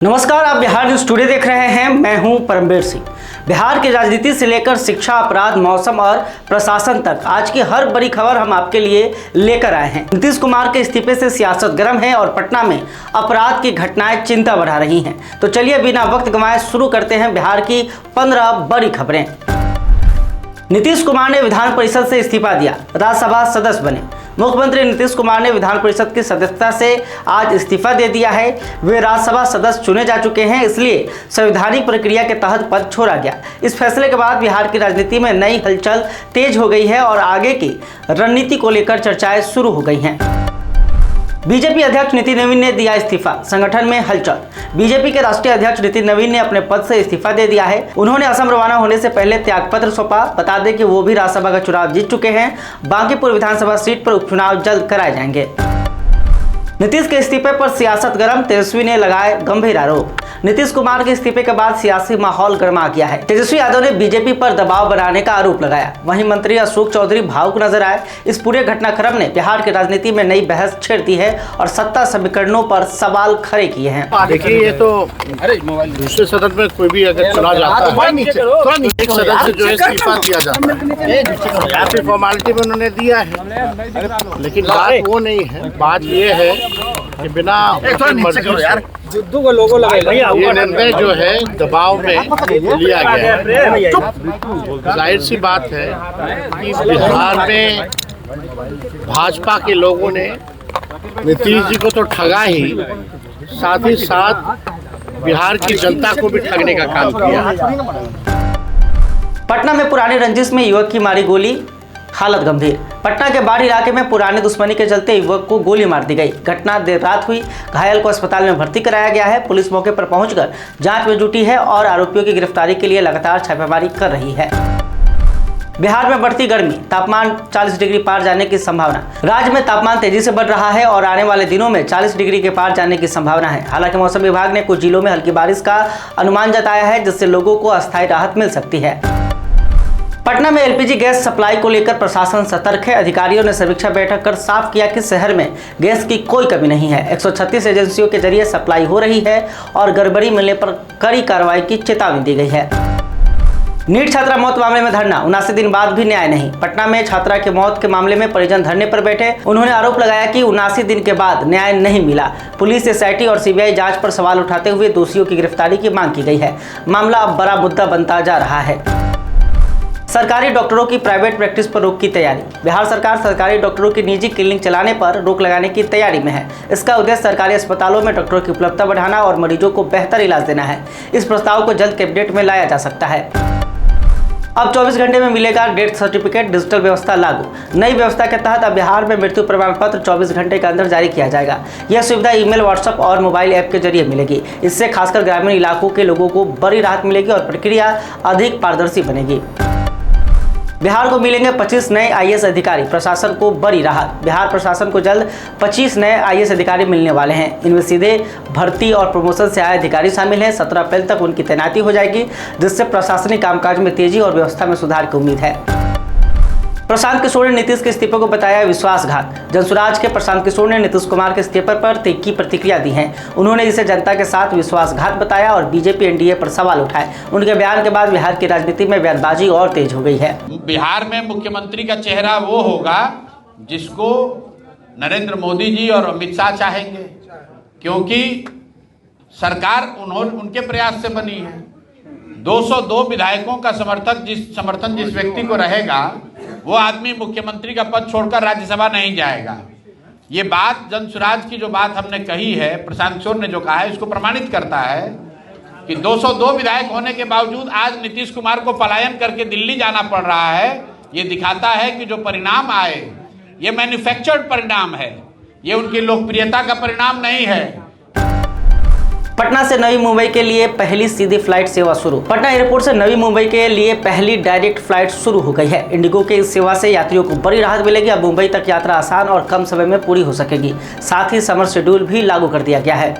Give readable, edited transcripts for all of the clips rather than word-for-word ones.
नमस्कार, आप Bihar news today देख रहे हैं। मैं हूं परमवीर सिंह। बिहार की राजनीति से लेकर शिक्षा, अपराध, मौसम और प्रशासन तक आज की हर बड़ी खबर हम आपके लिए लेकर आए हैं। नीतीश कुमार के इस्तीफे से सियासत गर्म है और पटना में अपराध की घटनाएं चिंता बढ़ा रही हैं। तो चलिए बिना वक्त गंवाए शुरू करते हैं बिहार की 15 बड़ी खबरें। नीतीश कुमार ने विधान परिषद से इस्तीफा दिया, राज्यसभा सदस्य बने। मुख्यमंत्री नीतीश कुमार ने विधान परिषद की सदस्यता से आज इस्तीफा दे दिया है। वे राज्यसभा सदस्य चुने जा चुके हैं, इसलिए संवैधानिक प्रक्रिया के तहत पद छोड़ा गया। इस फैसले के बाद बिहार की राजनीति में नई हलचल तेज हो गई है और आगे की रणनीति को लेकर चर्चाएं शुरू हो गई हैं। बीजेपी अध्यक्ष नितिन नवीन ने दिया इस्तीफा, संगठन में हलचल। बीजेपी के राष्ट्रीय अध्यक्ष नितिन नवीन ने अपने पद से इस्तीफा दे दिया है। उन्होंने असम रवाना होने से पहले त्यागपत्र सौंपा। बता दें कि वो भी राज्यसभा का चुनाव जीत चुके हैं। बांकीपुर विधानसभा सीट पर उपचुनाव जल्द कराए जाएंगे। नीतीश के इस्तीफे पर सियासत गर्म, तेजस्वी ने लगाए गंभीर आरोप। नीतीश कुमार के इस्तीफे के बाद सियासी माहौल गर्मा गया है। तेजस्वी यादव ने बीजेपी पर दबाव बनाने का आरोप लगाया। वहीं मंत्री अशोक चौधरी भावुक नजर आए। इस पूरे घटनाक्रम ने बिहार की राजनीति में नई बहस छेड़ दी है और सत्ता समीकरणों पर सवाल खड़े किए हैं। देखिए, ये तो दूसरे सदन में कोई भी अगर चला जाता है, एक सदन से जो है इस्तीफा दिया जाता है, फॉर्मेलिटी में उन्होंने दिया है। लेकिन बात वो नहीं है, बात ये है कि बिना मर्जी से ये निर्णय जो है दबाव में लिया गया है। जाहिर सी बात है कि बिहार में भाजपा के लोगों ने नीतीश जी को तो ठगा ही, साथ ही साथ बिहार की जनता को भी ठगने का काम किया। पटना में पुरानी रंजिश में युवक की मारी गोली, हालत गंभीर। पटना के बाढ़ इलाके में पुरानी दुश्मनी के चलते युवक को गोली मार दी गई। घटना देर रात हुई। घायल को अस्पताल में भर्ती कराया गया है। पुलिस मौके पर पहुंचकर जांच में जुटी है और आरोपियों की गिरफ्तारी के लिए लगातार छापेमारी कर रही है। बिहार में बढ़ती गर्मी, तापमान 40 डिग्री पार जाने की संभावना। राज्य में तापमान तेजी से बढ़ रहा है और आने वाले दिनों में 40 डिग्री के पार जाने की संभावना है। हालांकि मौसम विभाग ने कुछ जिलों में हल्की बारिश का अनुमान जताया है, जिससे लोगों को अस्थायी राहत मिल सकती है। पटना में एलपीजी गैस सप्लाई को लेकर प्रशासन सतर्क है। अधिकारियों ने समीक्षा बैठक कर साफ किया कि शहर में गैस की कोई कमी नहीं है। 136 एजेंसियों के जरिए सप्लाई हो रही है और गड़बड़ी मिलने पर कड़ी कार्रवाई की चेतावनी दी गई है। नीट छात्रा मौत मामले में धरना, 79 दिन बाद भी न्याय नहीं। पटना में छात्रा की मौत के मामले में परिजन धरने पर बैठे। उन्होंने आरोप लगाया कि 79 दिन के बाद न्याय नहीं मिला। पुलिस, एसआईटी और सीबीआई जांच पर सवाल उठाते हुए दोषियों की गिरफ्तारी की मांग की गई है। मामला अब बड़ा मुद्दा बनता जा रहा है। सरकारी डॉक्टरों की प्राइवेट प्रैक्टिस पर रोक की तैयारी। बिहार सरकार सरकारी डॉक्टरों की निजी क्लिनिक चलाने पर रोक लगाने की तैयारी में है। इसका उद्देश्य सरकारी अस्पतालों में डॉक्टरों की उपलब्धता बढ़ाना और मरीजों को बेहतर इलाज देना है। इस प्रस्ताव को जल्द कैबिनेट में लाया जा सकता है। अब 24 घंटे में मिलेगा डेथ सर्टिफिकेट, डिजिटल व्यवस्था लागू। नई व्यवस्था के तहत अब बिहार में मृत्यु प्रमाण पत्र 24 घंटे के अंदर जारी किया जाएगा। यह सुविधा ईमेल, व्हाट्सएप और मोबाइल ऐप के जरिए मिलेगी। इससे खासकर ग्रामीण इलाकों के लोगों को बड़ी राहत मिलेगी और प्रक्रिया अधिक पारदर्शी बनेगी। बिहार को मिलेंगे 25 नए आईएएस अधिकारी, प्रशासन को बड़ी राहत। बिहार प्रशासन को जल्द 25 नए आईएएस अधिकारी मिलने वाले हैं। इनमें सीधे भर्ती और प्रमोशन से आए अधिकारी शामिल हैं। 17 अप्रैल तक उनकी तैनाती हो जाएगी, जिससे प्रशासनिक कामकाज में तेजी और व्यवस्था में सुधार की उम्मीद है। प्रशांत किशोर ने नीतीश के इस्तीफे को बताया विश्वासघात। जनसुराज के प्रशांत किशोर ने नीतीश कुमार के इस्तीफे पर तीखी प्रतिक्रिया दी है। उन्होंने इसे जनता के साथ विश्वासघात बताया और बीजेपी एनडीए पर सवाल उठाए। उनके बयान के बाद बिहार की राजनीति में बयानबाजी और तेज हो गई है। बिहार में मुख्यमंत्री का चेहरा वो होगा जिसको नरेंद्र मोदी जी और अमित शाह चाहेंगे, क्योंकि सरकार उनके प्रयास से बनी है। 202 विधायकों का समर्थन जिस व्यक्ति को रहेगा, वो आदमी मुख्यमंत्री का पद छोड़कर राज्यसभा नहीं जाएगा। ये बात जनसुराज की जो बात हमने कही है, प्रशांत किशोर ने जो कहा है, इसको प्रमाणित करता है कि 202 विधायक होने के बावजूद आज नीतीश कुमार को पलायन करके दिल्ली जाना पड़ रहा है। ये दिखाता है कि जो परिणाम आए, ये मैन्युफैक्चर्ड परिणाम है, ये उनकी लोकप्रियता का परिणाम नहीं है। पटना से नवी मुंबई के लिए पहली सीधी फ्लाइट सेवा शुरू। पटना एयरपोर्ट से नवी मुंबई के लिए पहली डायरेक्ट फ्लाइट शुरू हो गई है। इंडिगो के इस सेवा से यात्रियों को बड़ी राहत मिलेगी। अब मुंबई तक यात्रा आसान और कम समय में पूरी हो सकेगी। साथ ही समर शेड्यूल भी लागू कर दिया गया है।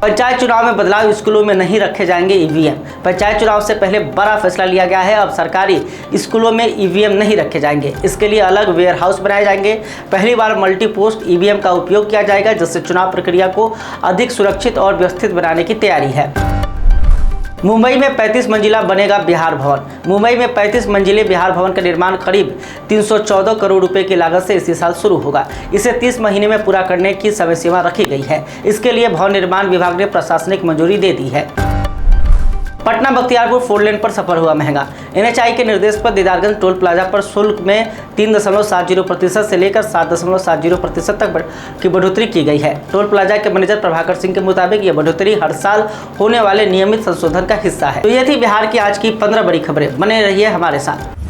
पंचायत चुनाव में बदलाव, स्कूलों में नहीं रखे जाएंगे ईवीएम। पंचायत चुनाव से पहले बड़ा फैसला लिया गया है। अब सरकारी स्कूलों में ईवीएम नहीं रखे जाएंगे। इसके लिए अलग वेयर हाउस बनाए जाएंगे। पहली बार मल्टी पोस्ट ईवीएम का उपयोग किया जाएगा, जिससे चुनाव प्रक्रिया को अधिक सुरक्षित और व्यवस्थित बनाने की तैयारी है। मुंबई में 35 मंजिला बनेगा बिहार भवन। मुंबई में 35 मंजिले बिहार भवन का निर्माण करीब 314 करोड़ रुपए की लागत से इसी साल शुरू होगा। इसे 30 महीने में पूरा करने की समय सीमा रखी गई है। इसके लिए भवन निर्माण विभाग ने प्रशासनिक मंजूरी दे दी है। पटना बख्तियारपुर 4 लेन पर सफर हुआ महंगा। NHAI के निर्देश पर दीदारगंज टोल प्लाजा पर शुल्क में 3.70% से लेकर 7.70% तक की बढ़ोतरी की गई है। टोल प्लाजा के मैनेजर प्रभाकर सिंह के मुताबिक यह बढ़ोतरी हर साल होने वाले नियमित संशोधन का हिस्सा है। तो ये थी बिहार की आज की 15 बड़ी खबरें। बने रहिए हमारे साथ।